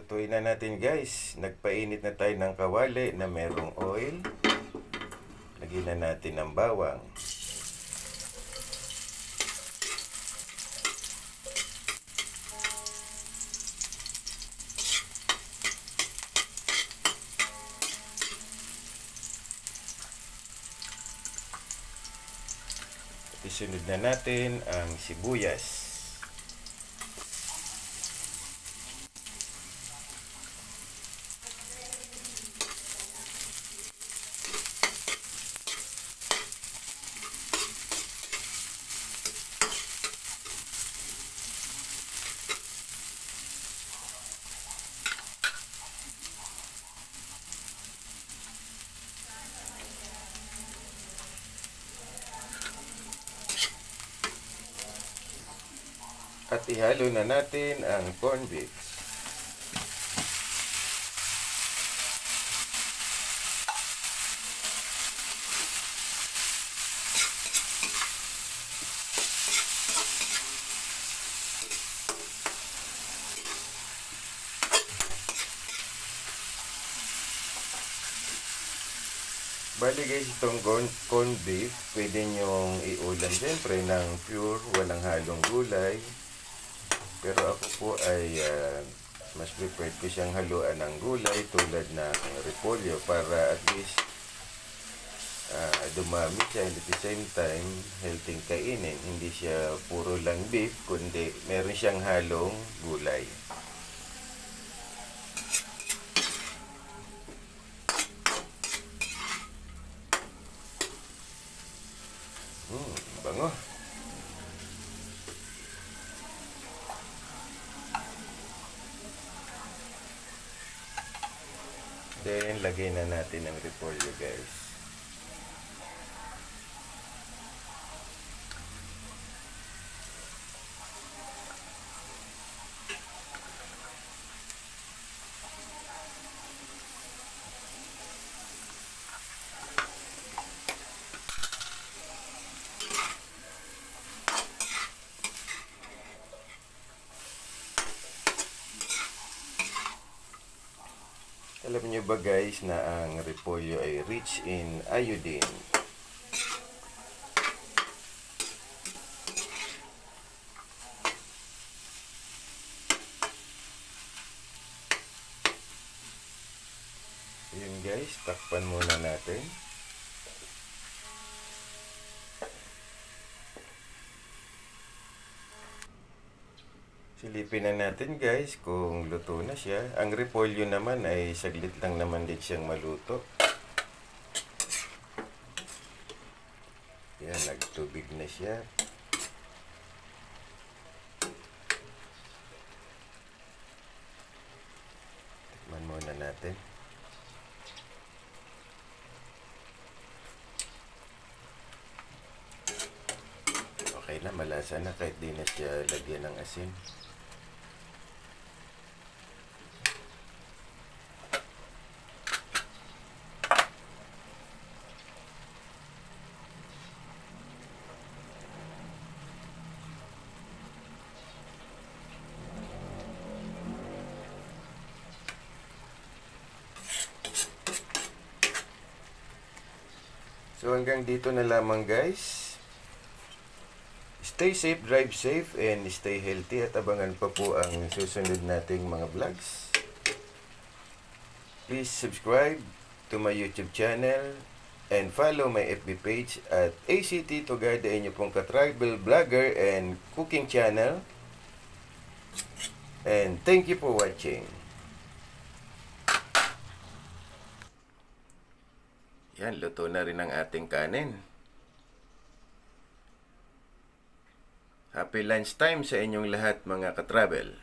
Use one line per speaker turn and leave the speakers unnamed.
Lutuin na natin guys. Nagpainit na tayo ng kawali na merong oil. Lagyan na natin ng bawang. Isunod na natin ang sibuyas. At ihalo na natin ang corned beef. Bali guys, itong corned beef, pwede nyong iulam siyempre ng pure, walang halong gulay. Pero ako po ay mas prepared ko siyang haluan ng gulay tulad ng repolyo para at least dumami siya and at the same time healthy kainin. Hindi siya puro lang beef, kundi meron siyang halong gulay. Bango. Then, lagay na natin ang repolyo guys. Alam niyo ba guys na ang repolyo ay rich in iodine? Yun guys, takpan muna natin. Silipin na natin guys kung luto na siya. Ang repolyo naman ay saglit lang naman din siyang maluto. Yan, nagtubig na siya. Tikman muna natin. Okay na, malasa na kahit di na siya lagyan ng asin. So hanggang dito na lamang guys. Stay safe, drive safe, and stay healthy. At abangan pa po ang susunod nating mga vlogs. Please subscribe to my YouTube channel and follow my FB page at ACT Tugada, inyo pong ka-tribal vlogger and cooking channel. And thank you for watching. Yan, luto na rin ang ating kanin. Happy lunchtime sa inyong lahat mga ka-travel.